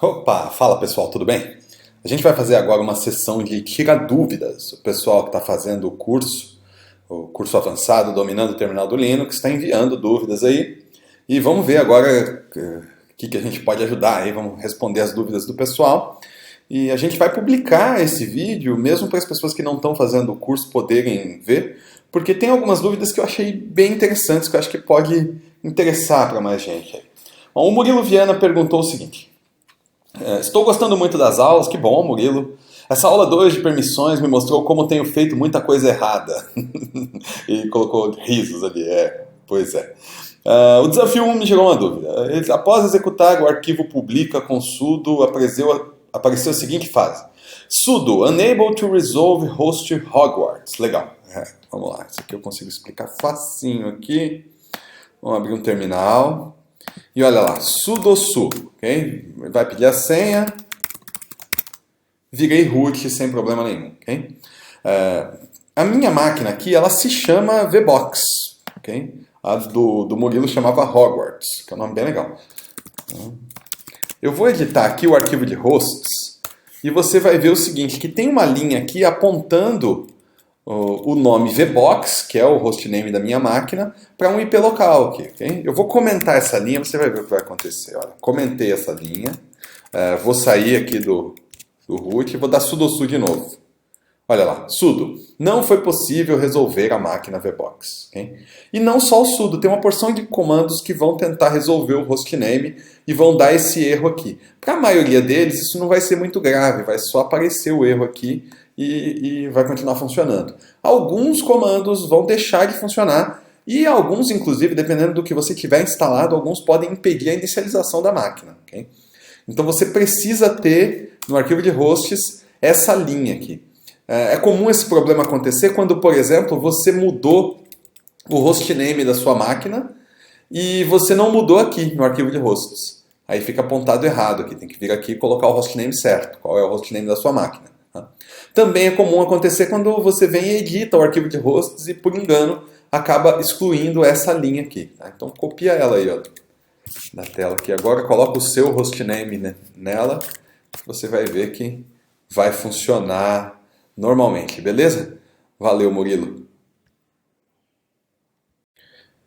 Opa, fala pessoal, tudo bem? A gente vai fazer agora uma sessão de tirar dúvidas. O pessoal que está fazendo o curso avançado, dominando o terminal do Linux, está enviando dúvidas aí. E vamos ver agora o que a gente pode ajudar aí, vamos responder as dúvidas do pessoal. E a gente vai publicar esse vídeo, mesmo para as pessoas que não estão fazendo o curso poderem ver, porque tem algumas dúvidas que eu achei bem interessantes, que eu acho que pode interessar para mais gente aí. Bom, o Murilo Viana perguntou o seguinte: estou gostando muito das aulas, que bom, Murilo. Essa aula 2 de permissões me mostrou como tenho feito muita coisa errada. E colocou risos ali, pois é. O desafio 1 me gerou uma dúvida. Após executar o arquivo publica com sudo, apareceu a seguinte frase: sudo unable to resolve host Hogwarts. Legal. Vamos lá, isso aqui eu consigo explicar facinho aqui. Vamos abrir um terminal. E olha lá, sudo su, ok? Vai pedir a senha. Virei root sem problema nenhum, ok? A minha máquina aqui, ela se chama VBox, ok? A do Murilo chamava Hogwarts, que é um nome bem legal. Eu vou editar aqui o arquivo de hosts e você vai ver o seguinte, que tem uma linha aqui apontando o nome VBox, que é o hostname da minha máquina, para um IP local aqui, ok? Eu vou comentar essa linha, você vai ver o que vai acontecer. Olha, comentei essa linha, vou sair aqui do root e vou dar sudo su de novo. Olha lá, sudo. Não foi possível resolver a máquina VBox. Okay? E não só o sudo, tem uma porção de comandos que vão tentar resolver o hostname e vão dar esse erro aqui. Para a maioria deles, isso não vai ser muito grave, vai só aparecer o erro aqui e vai continuar funcionando. Alguns comandos vão deixar de funcionar e alguns, inclusive, dependendo do que você tiver instalado, alguns podem impedir a inicialização da máquina. Okay? Então você precisa ter no arquivo de hosts essa linha aqui. É comum esse problema acontecer quando, por exemplo, você mudou o hostname da sua máquina e você não mudou aqui no arquivo de hosts. Aí fica apontado errado aqui, tem que vir aqui e colocar o hostname certo, qual é o hostname da sua máquina. Tá? Também é comum acontecer quando você vem e edita o arquivo de hosts e, por engano, acaba excluindo essa linha aqui. Tá? Então copia ela aí, ó, na tela aqui. Agora coloca o seu hostname nela, você vai ver que vai funcionar normalmente, beleza? Valeu, Murilo.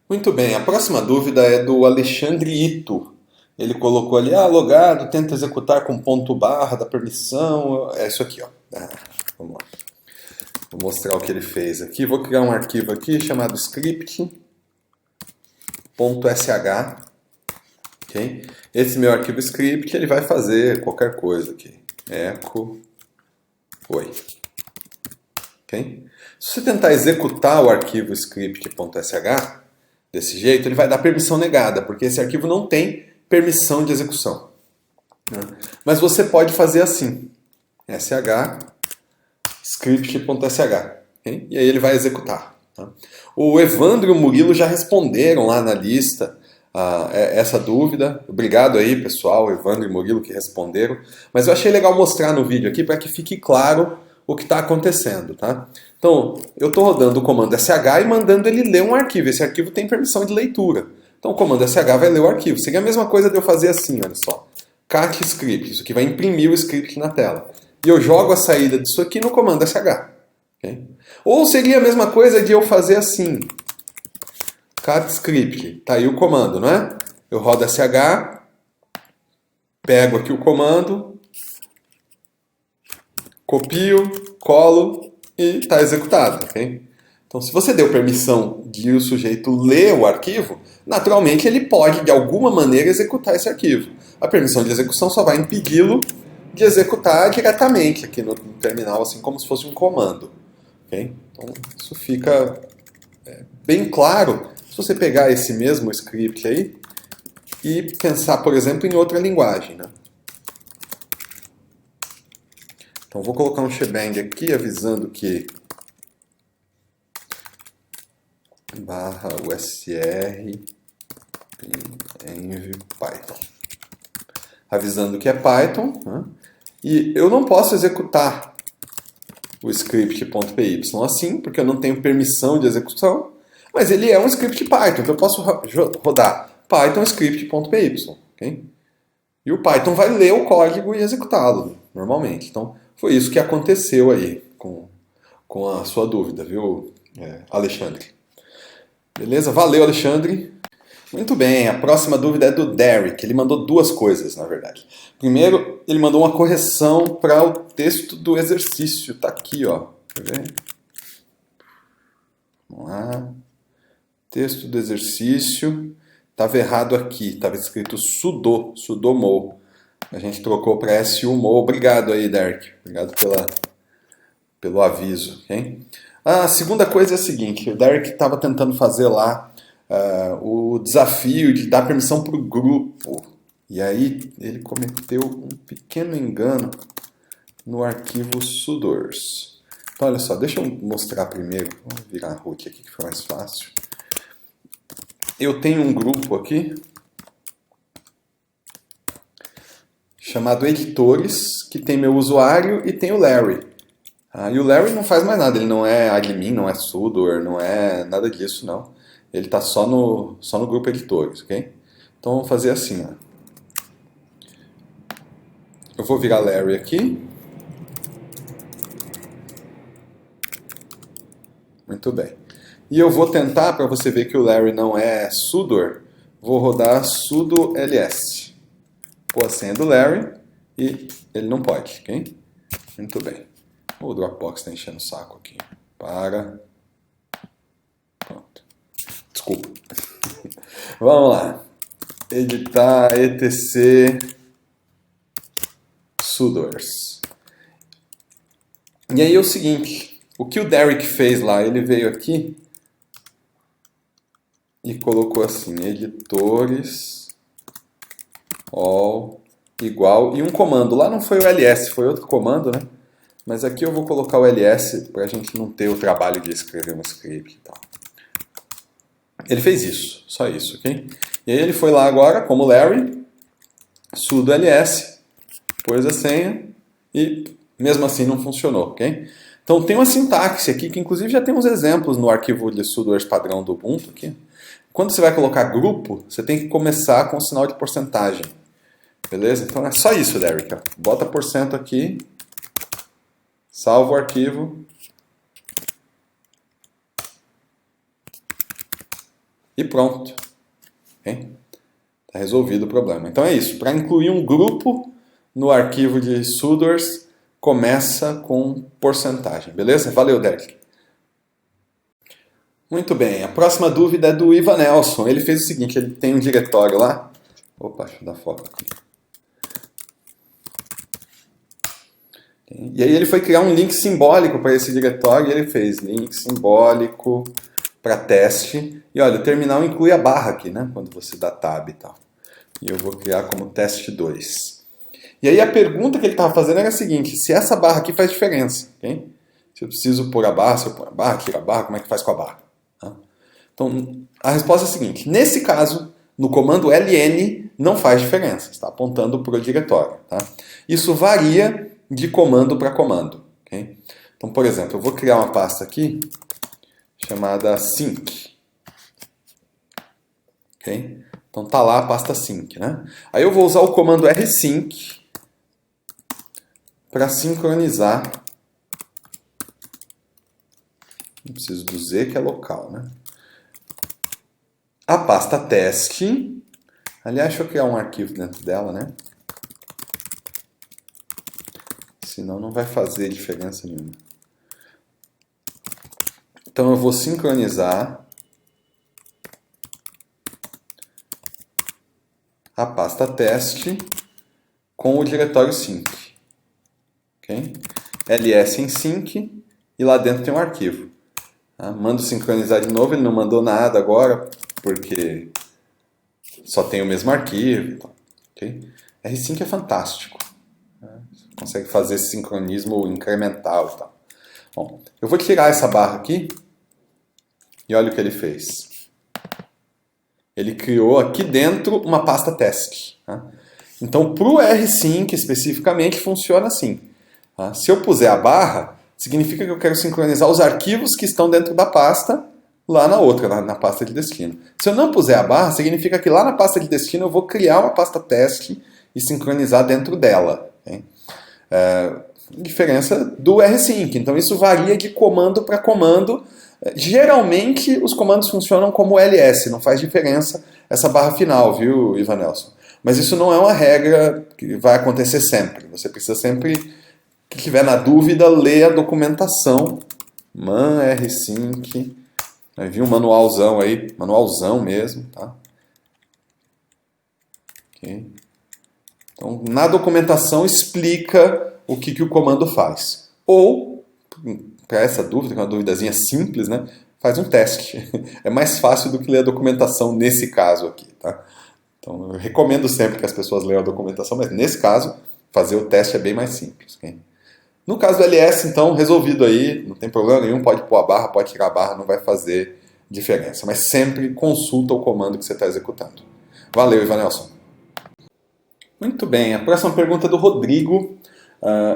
Muito bem, a próxima dúvida é do Alexandre Ito. Ele colocou ali, logado, tenta executar com ponto barra da permissão. É isso aqui, ó. Vamos lá. Vou mostrar o que ele fez aqui. Vou criar um arquivo aqui chamado script.sh. Okay? Esse meu arquivo script, ele vai fazer qualquer coisa aqui. Echo oi. Okay? Se você tentar executar o arquivo script.sh desse jeito, ele vai dar permissão negada, porque esse arquivo não tem permissão de execução. Mas você pode fazer assim, sh script.sh, okay? E aí ele vai executar. Tá? O Evandro e o Murilo já responderam lá na lista essa dúvida. Obrigado aí, pessoal, Evandro e Murilo que responderam. Mas eu achei legal mostrar no vídeo aqui para que fique claro o que está acontecendo, tá? Então, eu estou rodando o comando sh e mandando ele ler um arquivo. Esse arquivo tem permissão de leitura. Então, o comando sh vai ler o arquivo. Seria a mesma coisa de eu fazer assim, olha só. Cat script, isso aqui vai imprimir o script na tela. E eu jogo a saída disso aqui no comando sh. Okay? Ou seria a mesma coisa de eu fazer assim. Cat script, tá aí o comando, não é? Eu rodo sh, pego aqui o comando, copio, colo e está executado. Okay? Então, se você deu permissão de o sujeito ler o arquivo, naturalmente ele pode, de alguma maneira, executar esse arquivo. A permissão de execução só vai impedi-lo de executar diretamente aqui no terminal, assim como se fosse um comando. Okay? Então, isso fica bem claro se você pegar esse mesmo script aí e pensar, por exemplo, em outra linguagem. Né? Então, vou colocar um shebang aqui avisando que /usr env Python. Avisando que é Python. Né? E eu não posso executar o script.py assim, porque eu não tenho permissão de execução, mas ele é um script Python, então eu posso rodar Python script.py. Okay? E o Python vai ler o código e executá-lo, normalmente. Então, foi isso que aconteceu aí com a sua dúvida, viu, Alexandre? Beleza? Valeu, Alexandre. Muito bem, a próxima dúvida é do Derek. Ele mandou duas coisas, na verdade. Primeiro, ele mandou uma correção para o texto do exercício. Tá aqui, ó. Quer ver? Vamos lá. Texto do exercício. Estava errado aqui. Estava escrito sudomo. A gente trocou para sumo. Obrigado aí, Derek. Obrigado pelo aviso. Okay? A segunda coisa é a seguinte. O Derek estava tentando fazer lá o desafio de dar permissão para o grupo. E aí ele cometeu um pequeno engano no arquivo sudoers. Então, olha só, deixa eu mostrar primeiro. Vamos virar a root aqui que foi mais fácil. Eu tenho um grupo aqui chamado editores, que tem meu usuário e tem o Larry. E o Larry não faz mais nada, ele não é admin, não é sudoer, não é nada disso, não. Ele está só no grupo editores, ok? Então vamos fazer assim, ó. Eu vou virar Larry aqui. Muito bem. E eu vou tentar, para você ver que o Larry não é sudoer, vou rodar sudo ls. Pôr a senha do Larry e ele não pode, ok? Muito bem. O Dropbox está enchendo o saco aqui. Para. Pronto. Desculpa. Vamos lá. Editar etc sudoers. E aí é o seguinte, o que o Derek fez lá, ele veio aqui e colocou assim, editores all igual e um comando. Lá não foi o ls, foi outro comando, né? Mas aqui eu vou colocar o ls para a gente não ter o trabalho de escrever um script e tal. Ele fez isso, só isso, ok? E aí ele foi lá agora, como Larry, sudo ls, pôs a senha e mesmo assim não funcionou, ok? Então tem uma sintaxe aqui que inclusive já tem uns exemplos no arquivo de sudoers padrão do Ubuntu aqui. Quando você vai colocar grupo, você tem que começar com o sinal de porcentagem. Beleza? Então é só isso, Derek. Bota porcento aqui, salva o arquivo e pronto. Okay? Tá resolvido o problema. Então é isso. Para incluir um grupo no arquivo de sudoers, começa com porcentagem. Beleza? Valeu, Derek. Muito bem. A próxima dúvida é do Ivan Nelson. Ele fez o seguinte, ele tem um diretório lá. Opa, deixa eu dar foco aqui. E aí ele foi criar um link simbólico para esse diretório e ele fez link simbólico para teste. E olha, o terminal inclui a barra aqui, né? Quando você dá tab e tal. E eu vou criar como teste 2. E aí a pergunta que ele estava fazendo era a seguinte, se essa barra aqui faz diferença, ok? Se eu preciso pôr a barra, se eu pôr a barra, tiro a barra, como é que faz com a barra? Então, a resposta é a seguinte, nesse caso, no comando ln não faz diferença, está apontando para o diretório. Tá? Isso varia de comando para comando. Okay? Então, por exemplo, eu vou criar uma pasta aqui chamada sync. Okay? Então tá lá a pasta sync. Né? Aí eu vou usar o comando rsync para sincronizar. Não preciso do Z, que é local. Né? A pasta teste. Aliás, deixa eu criar um arquivo dentro dela, né? Senão não vai fazer diferença nenhuma. Então eu vou sincronizar a pasta teste com o diretório sync. Okay? ls em sync e lá dentro tem um arquivo. Tá? Mando sincronizar de novo, ele não mandou nada agora, porque só tem o mesmo arquivo. Okay? rsync é fantástico. Você consegue fazer esse sincronismo incremental. Tá? Bom, eu vou tirar essa barra aqui e olha o que ele fez. Ele criou aqui dentro uma pasta teste. Tá? Então, para o rsync especificamente, funciona assim. Tá? Se eu puser a barra, significa que eu quero sincronizar os arquivos que estão dentro da pasta lá na outra, na pasta de destino. Se eu não puser a barra, significa que lá na pasta de destino eu vou criar uma pasta teste e sincronizar dentro dela. Okay? Diferença do rsync. Então isso varia de comando para comando. Geralmente os comandos funcionam como ls, não faz diferença essa barra final, viu, Ivan Nelson? Mas isso não é uma regra que vai acontecer sempre. Você precisa sempre, que tiver na dúvida, ler a documentação. Man rsync. Vai vir um manualzão aí, manualzão mesmo, tá? Okay. Então, na documentação explica o que o comando faz. Ou, para essa dúvida, que é uma duvidazinha simples, né? Faz um teste. É mais fácil do que ler a documentação nesse caso aqui, tá? Então, eu recomendo sempre que as pessoas leiam a documentação, mas nesse caso, fazer o teste é bem mais simples. Okay? No caso do ls, então, resolvido aí, não tem problema nenhum, pode pôr a barra, pode tirar a barra, não vai fazer diferença. Mas sempre consulta o comando que você está executando. Valeu, Ivan Nelson. Muito bem, a próxima pergunta é do Rodrigo.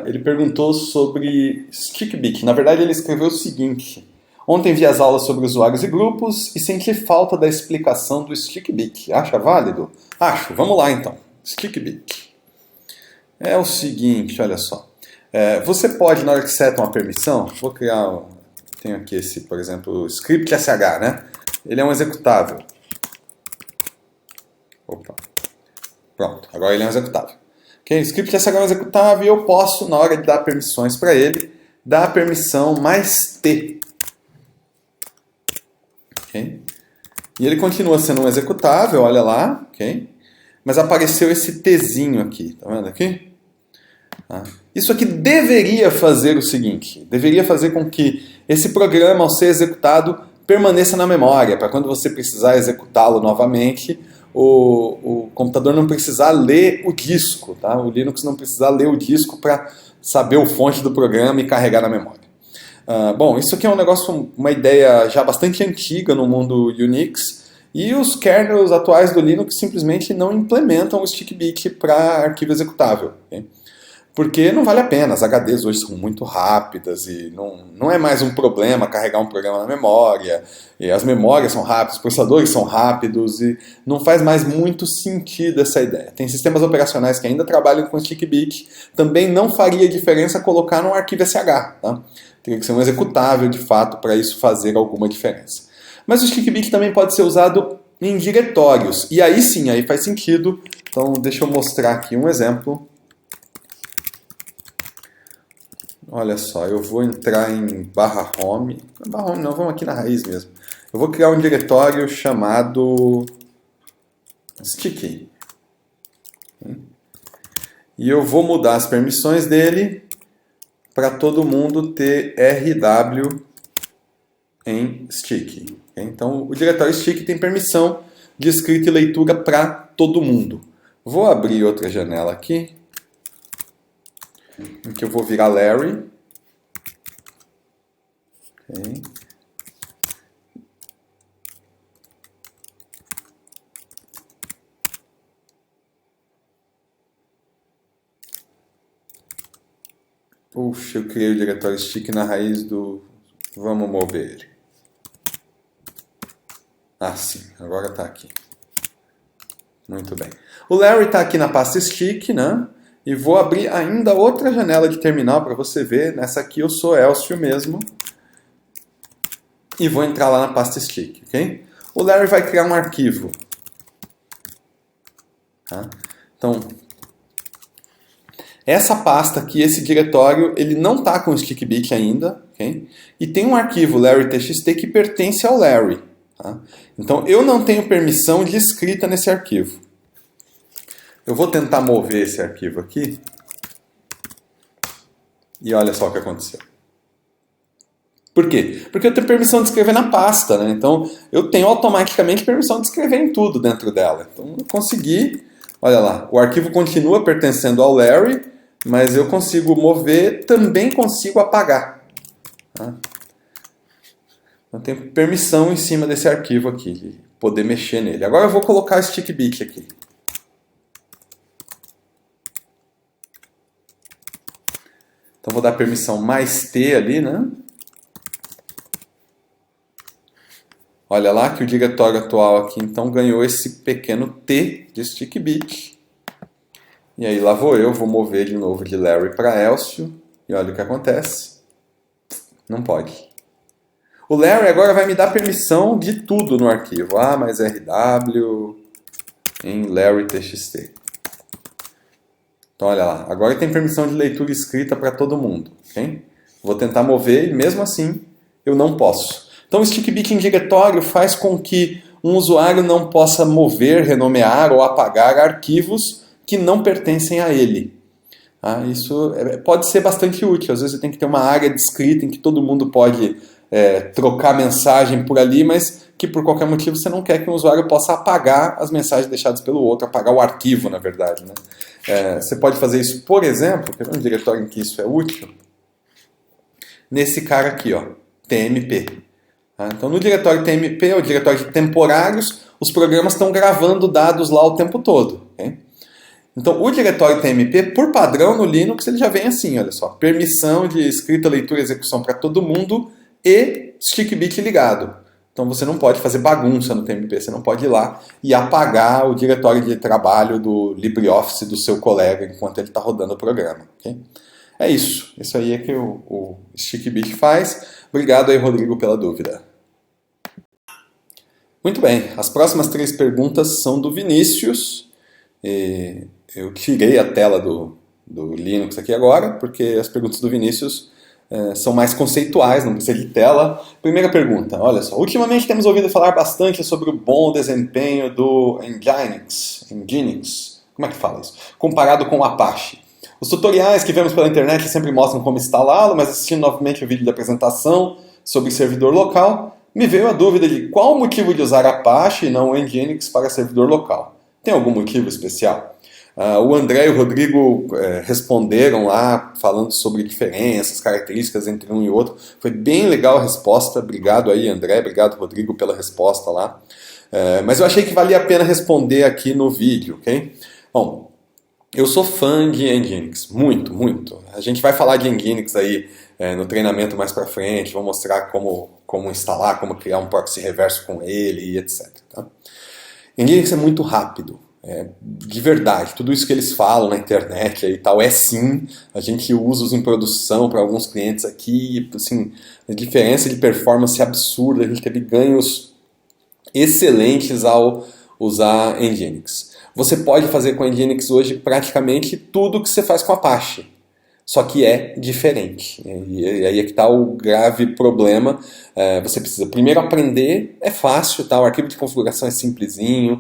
Ele perguntou sobre StickBit. Na verdade, ele escreveu o seguinte: ontem vi as aulas sobre usuários e grupos e senti falta da explicação do StickBit. Acha válido? Acho. Vamos lá, então. StickBit. É o seguinte, olha só. Você pode, na hora que seta uma permissão, vou criar, tenho aqui esse, por exemplo, script.sh, né? Ele é um executável. Opa. Pronto, agora ele é um executável. Okay? Script.sh é um executável e eu posso, na hora de dar permissões para ele, dar a permissão mais T. Okay? E ele continua sendo um executável, olha lá, okay? Mas apareceu esse Tzinho aqui, tá vendo aqui? Isso aqui deveria fazer o seguinte, deveria fazer com que esse programa, ao ser executado, permaneça na memória, para quando você precisar executá-lo novamente, o computador não precisar ler o disco, tá? O Linux não precisar ler o disco para saber o fonte do programa e carregar na memória. Bom, isso aqui é um negócio, uma ideia já bastante antiga no mundo Unix, e os kernels atuais do Linux simplesmente não implementam o StickBit para arquivo executável. Okay? Porque não vale a pena, as HDs hoje são muito rápidas e não é mais um problema carregar um programa na memória, e as memórias são rápidas, os processadores são rápidos e não faz mais muito sentido essa ideia. Tem sistemas operacionais que ainda trabalham com StickBit, também não faria diferença colocar num arquivo SH, tá? Teria que ser um executável de fato para isso fazer alguma diferença. Mas o StickBit também pode ser usado em diretórios, e aí sim, aí faz sentido. Então deixa eu mostrar aqui um exemplo. Olha só, eu vou entrar em /home. /home não, vamos aqui na raiz mesmo. Eu vou criar um diretório chamado sticky. E eu vou mudar as permissões dele para todo mundo ter RW em sticky. Então, o diretório sticky tem permissão de escrita e leitura para todo mundo. Vou abrir outra janela aqui, em que eu vou virar Larry. Okay. Puxa, eu criei o diretório stick na raiz do... Vamos mover ele. Ah, sim, agora está aqui. Muito bem. O Larry está aqui na pasta stick, né? E vou abrir ainda outra janela de terminal para você ver. Nessa aqui eu sou Elcio mesmo. E vou entrar lá na pasta stick, ok? O Larry vai criar um arquivo. Tá? Então, essa pasta aqui, esse diretório, ele não está com o StickBit ainda, ok? E tem um arquivo larry.txt que pertence ao Larry. Tá? Então, eu não tenho permissão de escrita nesse arquivo. Eu vou tentar mover esse arquivo aqui. E olha só o que aconteceu. Por quê? Porque eu tenho permissão de escrever na pasta, né? Então, eu tenho automaticamente permissão de escrever em tudo dentro dela. Então, eu consegui... Olha lá, o arquivo continua pertencendo ao Larry, mas eu consigo mover, também consigo apagar. Tá? Eu tenho permissão em cima desse arquivo aqui, de poder mexer nele. Agora eu vou colocar o StickBit aqui. Então vou dar permissão mais T ali, né? Olha lá que o diretório atual aqui então ganhou esse pequeno T de StickBit. E aí lá vou mover de novo de Larry para Elcio, e olha o que acontece. Não pode. O Larry agora vai me dar permissão de tudo no arquivo. Mais RW em Larry TXT. Então olha lá, agora tem permissão de leitura e escrita para todo mundo. Okay? Vou tentar mover e mesmo assim eu não posso. Então o stickbit em diretório faz com que um usuário não possa mover, renomear ou apagar arquivos que não pertencem a ele. Isso pode ser bastante útil. Às vezes você tem que ter uma área de escrita em que todo mundo pode trocar mensagem por ali, mas que por qualquer motivo você não quer que um usuário possa apagar as mensagens deixadas pelo outro, apagar o arquivo, na verdade. Né? Você pode fazer isso, por exemplo, que é um diretório em que isso é útil, nesse cara aqui, ó, TMP. Então, no diretório TMP, o diretório de temporários, os programas estão gravando dados lá o tempo todo. Okay? Então, o diretório TMP, por padrão no Linux, ele já vem assim, olha só, permissão de escrita, leitura e execução para todo mundo e stickbit ligado. Então, você não pode fazer bagunça no TMP, você não pode ir lá e apagar o diretório de trabalho do LibreOffice do seu colega enquanto ele está rodando o programa. Okay? É isso. Isso aí é que o stickbit faz. Obrigado aí, Rodrigo, pela dúvida. Muito bem. As próximas 3 perguntas são do Vinícius. Eu tirei a tela do Linux aqui agora, porque as perguntas do Vinícius são mais conceituais, não precisa de tela. Primeira pergunta, olha só. Ultimamente temos ouvido falar bastante sobre o bom desempenho do Nginx. Como é que fala isso? Comparado com o Apache. Os tutoriais que vemos pela internet sempre mostram como instalá-lo, mas assistindo novamente o vídeo de apresentação sobre servidor local, me veio a dúvida de qual o motivo de usar Apache e não o Nginx para servidor local. Tem algum motivo especial? O André e o Rodrigo responderam lá, falando sobre diferenças, características entre um e outro. Foi bem legal a resposta. Obrigado aí, André. Obrigado, Rodrigo, pela resposta lá. Mas eu achei que valia a pena responder aqui no vídeo, ok? Bom, eu sou fã de Nginx. Muito, muito. A gente vai falar de Nginx aí no treinamento mais pra frente. Vou mostrar como instalar, como criar um proxy reverso com ele e etc. Tá? Nginx é muito rápido. De verdade, tudo isso que eles falam na internet e tal, sim, a gente usa em produção para alguns clientes aqui, assim, a diferença de performance é absurda, a gente teve ganhos excelentes ao usar Nginx. Você pode fazer com Nginx hoje praticamente tudo que você faz com Apache, só que é diferente. E aí é que está o grave problema. Você precisa primeiro aprender, é fácil, tá? O arquivo de configuração é simplesinho,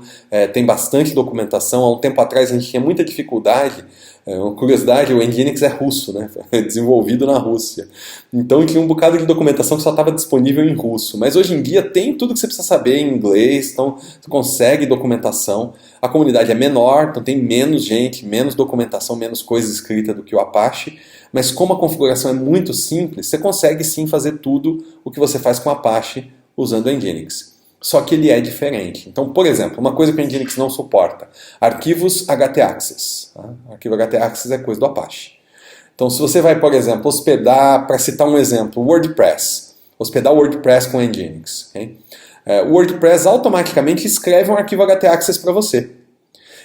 tem bastante documentação. Há um tempo atrás a gente tinha muita dificuldade. Uma curiosidade, o Nginx é russo, né? É desenvolvido na Rússia. Então tinha um bocado de documentação que só estava disponível em russo. Mas hoje em dia tem tudo que você precisa saber em inglês, então você consegue documentação. A comunidade é menor, então tem menos gente, menos documentação, menos coisa escrita do que o Apache. Mas como a configuração é muito simples, você consegue sim fazer tudo o que você faz com o Apache usando o Nginx. Só que ele é diferente. Então, por exemplo, uma coisa que o Nginx não suporta, arquivos htaccess. Tá? Arquivo htaccess é coisa do Apache. Então, se você vai, por exemplo, hospedar, para citar um exemplo, WordPress, hospedar o WordPress com o Nginx. Okay? O WordPress automaticamente escreve um arquivo htaccess para você.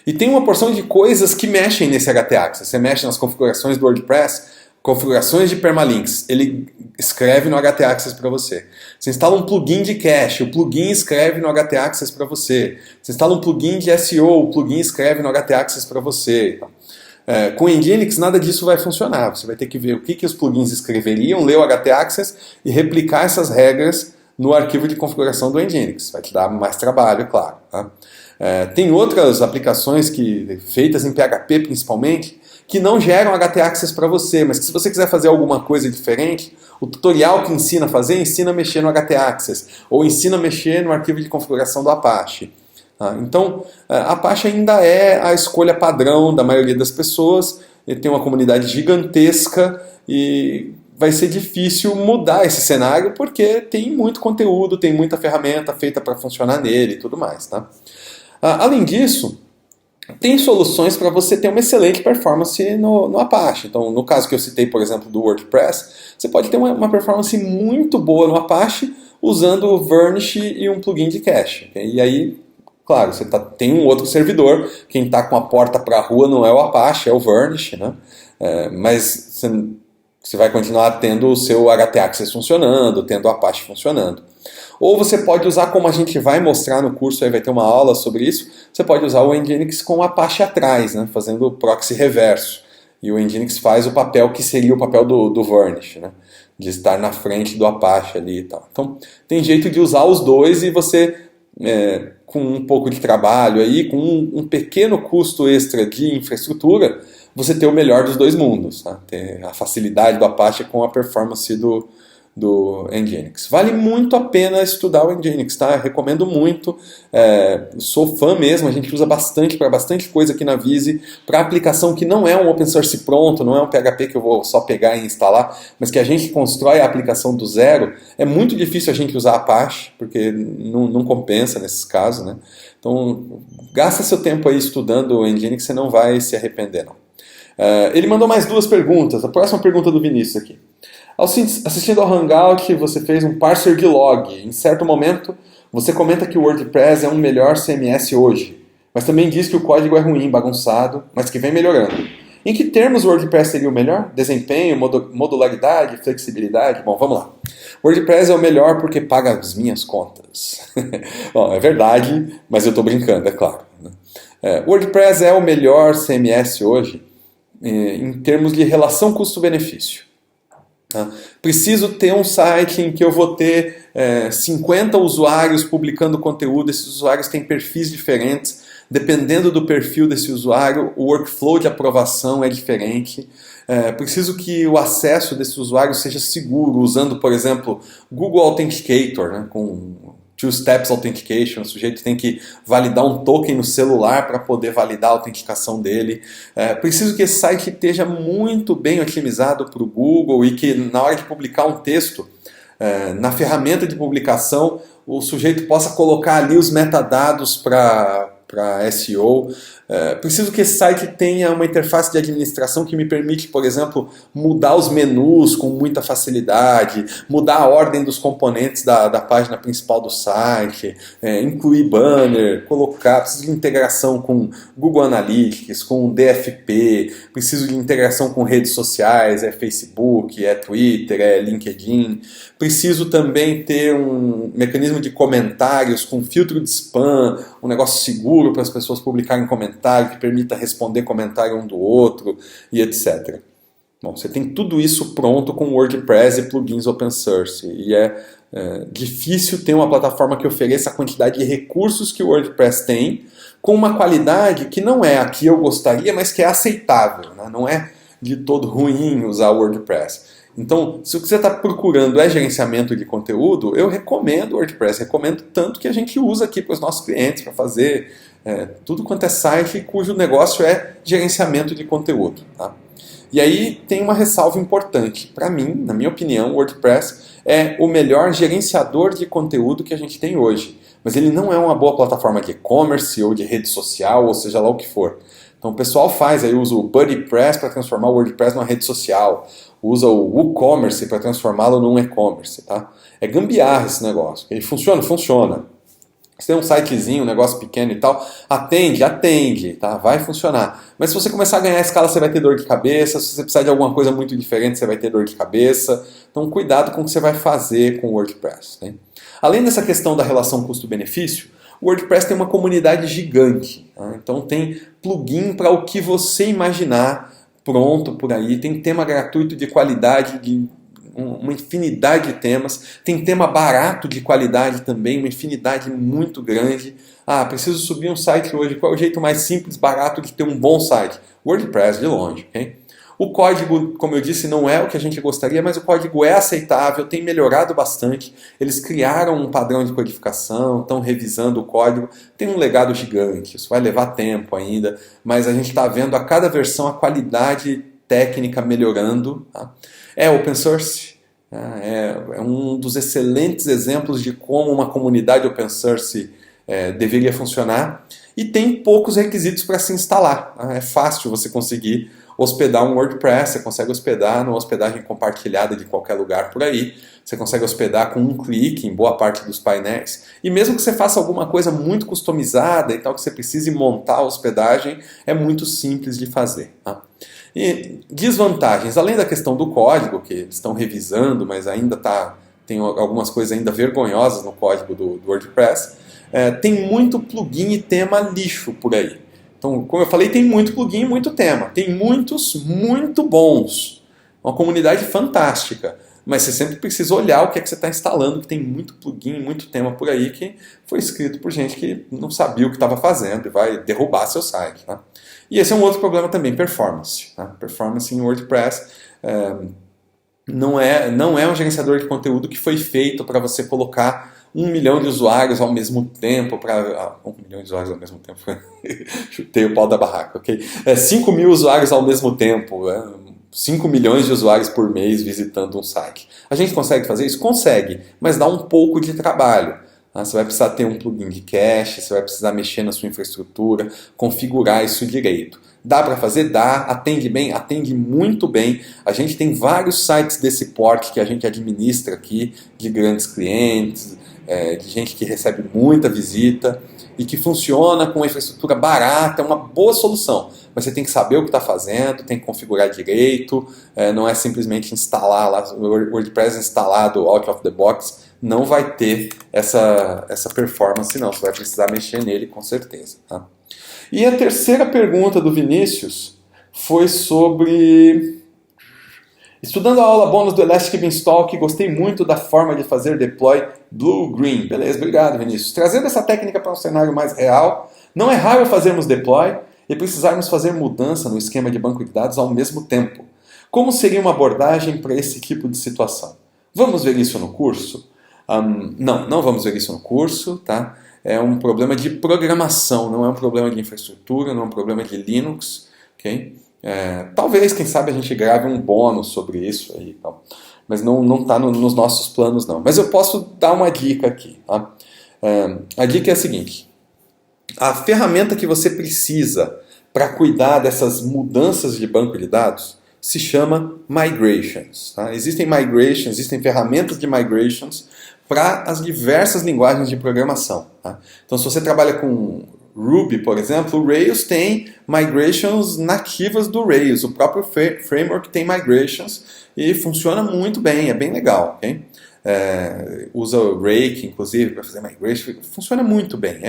E tem uma porção de coisas que mexem nesse htaccess. Você mexe nas configurações do WordPress, configurações de permalinks, ele escreve no htaccess para você. Você instala um plugin de cache, o plugin escreve no htaccess para você. Você instala um plugin de SEO, o plugin escreve no htaccess para você. Com o Nginx nada disso vai funcionar. Você vai ter que ver o que os plugins escreveriam, ler o htaccess e replicar essas regras no arquivo de configuração do Nginx. Vai te dar mais trabalho, é claro. Tá? Tem outras aplicações feitas em PHP principalmente, que não geram htaccess para você, mas que se você quiser fazer alguma coisa diferente, o tutorial que ensina a fazer, ensina a mexer no htaccess, ou ensina a mexer no arquivo de configuração do Apache. Então, Apache ainda é a escolha padrão da maioria das pessoas, ele tem uma comunidade gigantesca e vai ser difícil mudar esse cenário, porque tem muito conteúdo, tem muita ferramenta feita para funcionar nele e tudo mais. Tá? Além disso, tem soluções para você ter uma excelente performance no Apache. Então, no caso que eu citei, por exemplo, do WordPress, você pode ter uma performance muito boa no Apache usando o Varnish e um plugin de cache. Okay? E aí, Claro, tem um outro servidor, quem está com a porta para a rua não é o Apache, é o Varnish, né? Mas você vai continuar tendo o seu HT-Access funcionando, tendo o Apache funcionando. Ou você pode usar, como a gente vai mostrar no curso, aí vai ter uma aula sobre isso, você pode usar o Nginx com o Apache atrás, né? Fazendo o proxy reverso. E o Nginx faz o papel que seria o papel do Varnish, né? De estar na frente do Apache ali e tal. Então, tem jeito de usar os dois e você, com um pouco de trabalho aí, com um pequeno custo extra de infraestrutura, você ter o melhor dos dois mundos. Tá? Ter a facilidade do Apache com a performance do Nginx. Vale muito a pena estudar o Nginx, tá? Recomendo muito. Sou fã mesmo, a gente usa bastante para bastante coisa aqui na Vise, para aplicação que não é um open source pronto, não é um PHP que eu vou só pegar e instalar, mas que a gente constrói a aplicação do zero. É muito difícil a gente usar Apache, porque não compensa nesses casos, né? Então, gasta seu tempo aí estudando o Nginx, você não vai se arrepender, não. Ele mandou mais 2 perguntas. A próxima pergunta do Vinícius aqui. Assistindo ao Hangout, você fez um parser de log. Em certo momento, você comenta que o WordPress é um melhor CMS hoje, mas também diz que o código é ruim, bagunçado, mas que vem melhorando. Em que termos o WordPress seria o melhor? Desempenho, modularidade, flexibilidade? Bom, vamos lá. O WordPress é o melhor porque paga as minhas contas. Bom, é verdade, mas eu estou brincando, é claro. O WordPress é o melhor CMS hoje em termos de relação custo-benefício. Preciso ter um site em que eu vou ter 50 usuários publicando conteúdo, esses usuários têm perfis diferentes, dependendo do perfil desse usuário, o workflow de aprovação é diferente. Preciso que o acesso desse usuário seja seguro, usando, por exemplo, Google Authenticator, né, com Two Steps Authentication. O sujeito tem que validar um token no celular para poder validar a autenticação dele. Preciso que esse site esteja muito bem otimizado para o Google e que na hora de publicar um texto, na ferramenta de publicação, o sujeito possa colocar ali os metadados para SEO. Preciso que esse site tenha uma interface de administração que me permite, por exemplo, mudar os menus com muita facilidade, mudar a ordem dos componentes da página principal do site, incluir banner, preciso de integração com Google Analytics, com DFP, preciso de integração com redes sociais, Facebook, Twitter, LinkedIn. Preciso também ter um mecanismo de comentários com filtro de spam, um negócio seguro para as pessoas publicarem comentários, que permita responder comentário um do outro e etc. Bom, você tem tudo isso pronto com WordPress e plugins open source. E é difícil ter uma plataforma que ofereça a quantidade de recursos que o WordPress tem, com uma qualidade que não é a que eu gostaria, mas que é aceitável, né? Não é de todo ruim usar o WordPress. Então, se o que você está procurando é gerenciamento de conteúdo, eu recomendo o WordPress, recomendo tanto que a gente usa aqui para os nossos clientes, para fazer tudo quanto é site cujo negócio é gerenciamento de conteúdo. Tá? E aí tem uma ressalva importante. Para mim, na minha opinião, o WordPress é o melhor gerenciador de conteúdo que a gente tem hoje. Mas ele não é uma boa plataforma de e-commerce ou de rede social, ou seja lá o que for. Então o pessoal usa o BuddyPress para transformar o WordPress numa rede social, usa o WooCommerce para transformá-lo num e-commerce. Tá? É gambiarra esse negócio. Ele funciona? Funciona. Você tem um sitezinho, um negócio pequeno e tal, atende, tá? Vai funcionar. Mas se você começar a ganhar escala, você vai ter dor de cabeça. Se você precisar de alguma coisa muito diferente, você vai ter dor de cabeça. Então cuidado com o que você vai fazer com o WordPress. Né? Além dessa questão da relação custo-benefício, o WordPress tem uma comunidade gigante. Tá? Então tem plugin para o que você imaginar pronto por aí. Tem tema gratuito de qualidade, de uma infinidade de temas. Tem tema barato de qualidade também, uma infinidade muito grande. Preciso subir um site hoje. Qual é o jeito mais simples, barato de ter um bom site? WordPress, de longe. Okay? O código, como eu disse, não é o que a gente gostaria, mas o código é aceitável, tem melhorado bastante. Eles criaram um padrão de codificação, estão revisando o código. Tem um legado gigante, isso vai levar tempo ainda, mas a gente está vendo a cada versão a qualidade técnica melhorando. Tá? É open source, é um dos excelentes exemplos de como uma comunidade open source deveria funcionar, e tem poucos requisitos para se instalar. É fácil você conseguir hospedar um WordPress, você consegue hospedar numa hospedagem compartilhada de qualquer lugar por aí, você consegue hospedar com um clique em boa parte dos painéis, e mesmo que você faça alguma coisa muito customizada e tal, que você precise montar a hospedagem, é muito simples de fazer. Tá? E desvantagens, além da questão do código, que eles estão revisando, mas ainda tem algumas coisas ainda vergonhosas no código do WordPress, tem muito plugin e tema lixo por aí. Então, como eu falei, tem muito plugin e muito tema. Tem muitos muito bons. Uma comunidade fantástica. Mas você sempre precisa olhar o que é que você está instalando, que tem muito plugin, muito tema por aí que foi escrito por gente que não sabia o que estava fazendo e vai derrubar seu site. Tá? E esse é um outro problema também, performance. Tá? Performance em WordPress não é um gerenciador de conteúdo que foi feito para você colocar 1 milhão de usuários ao mesmo tempo, 1 milhão de usuários ao mesmo tempo, chutei o pau da barraca, ok? 5 mil usuários ao mesmo tempo, 5 milhões de usuários por mês visitando um site. A gente consegue fazer isso? Consegue, mas dá um pouco de trabalho. Você vai precisar ter um plugin de cache, você vai precisar mexer na sua infraestrutura, configurar isso direito. Dá para fazer? Dá. Atende bem? Atende muito bem. A gente tem vários sites desse porte que a gente administra aqui, de grandes clientes, de gente que recebe muita visita e que funciona com uma infraestrutura barata, é uma boa solução. Mas você tem que saber o que está fazendo, tem que configurar direito, não é simplesmente instalar lá, o WordPress instalado out of the box, não vai ter essa performance não, você vai precisar mexer nele com certeza. Tá? E a terceira pergunta do Vinícius foi sobre... Estudando a aula bônus do Elastic Beanstalk, gostei muito da forma de fazer deploy blue-green. Beleza, obrigado Vinícius. Trazendo essa técnica para um cenário mais real, não é raro fazermos deploy e precisarmos fazer mudança no esquema de banco de dados ao mesmo tempo. Como seria uma abordagem para esse tipo de situação? Vamos ver isso no curso? Não vamos ver isso no curso, tá? É um problema de programação, não é um problema de infraestrutura, não é um problema de Linux, ok? Talvez, quem sabe, a gente grave um bônus sobre isso aí, tá? Mas não está nos nossos planos não. Mas eu posso dar uma dica aqui. Tá? A dica é a seguinte, a ferramenta que você precisa para cuidar dessas mudanças de banco de dados se chama Migrations. Tá? Existem ferramentas de Migrations para as diversas linguagens de programação. Tá? Então, se você trabalha com Ruby, por exemplo, o Rails tem migrations nativas do Rails. O próprio framework tem migrations e funciona muito bem, é bem legal. Okay? Usa o Rake, inclusive, para fazer migration. Funciona muito bem,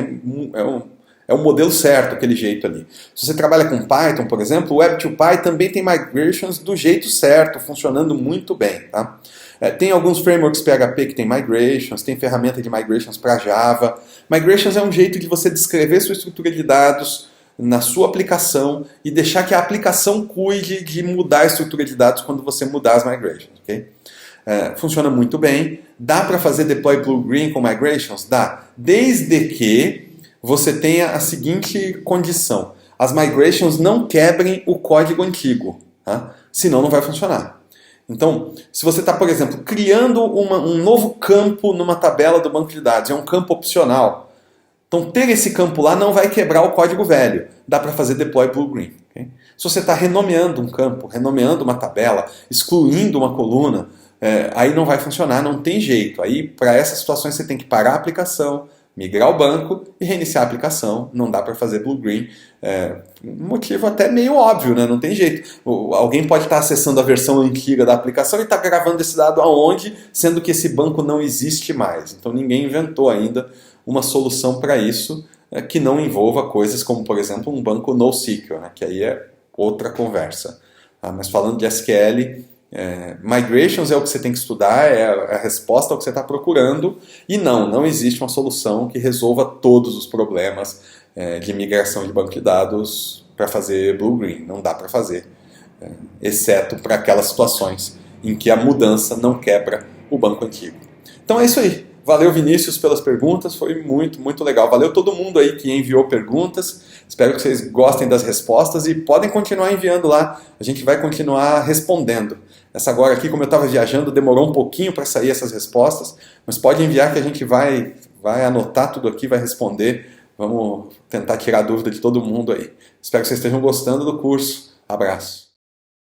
é o modelo certo, aquele jeito ali. Se você trabalha com Python, por exemplo, o Web2Py também tem migrations do jeito certo, funcionando muito bem. Tá? Tem alguns frameworks PHP que tem migrations, tem ferramenta de migrations para Java. Migrations é um jeito de você descrever sua estrutura de dados na sua aplicação e deixar que a aplicação cuide de mudar a estrutura de dados quando você mudar as migrations. Okay? Funciona muito bem. Dá para fazer deploy blue-green com migrations? Dá. Desde que você tenha a seguinte condição. As migrations não quebrem o código antigo. Tá? Senão não vai funcionar. Então, se você está, por exemplo, criando um novo campo numa tabela do banco de dados, é um campo opcional. Então, ter esse campo lá não vai quebrar o código velho. Dá para fazer deploy blue-green. Okay? Se você está renomeando um campo, renomeando uma tabela, excluindo uma coluna, aí não vai funcionar, não tem jeito. Aí, para essas situações, você tem que parar a aplicação, migrar o banco e reiniciar a aplicação. Não dá para fazer blue-green. Um motivo até meio óbvio, né? Não tem jeito. Alguém pode estar acessando a versão antiga da aplicação e está gravando esse dado aonde, sendo que esse banco não existe mais. Então ninguém inventou ainda uma solução para isso que não envolva coisas como, por exemplo, um banco NoSQL, né? Que aí é outra conversa. Mas falando de SQL... migrations é o que você tem que estudar, é a resposta ao que você está procurando e não existe uma solução que resolva todos os problemas de migração de banco de dados para fazer blue-green, não dá para fazer, exceto para aquelas situações em que a mudança não quebra o banco antigo. Então é isso aí. Valeu, Vinícius, pelas perguntas, foi muito, muito legal. Valeu todo mundo aí que enviou perguntas. Espero que vocês gostem das respostas e podem continuar enviando lá. A gente vai continuar respondendo. Essa agora aqui, como eu estava viajando, demorou um pouquinho para sair essas respostas, mas pode enviar que a gente vai anotar tudo aqui, vai responder. Vamos tentar tirar a dúvida de todo mundo aí. Espero que vocês estejam gostando do curso. Abraço.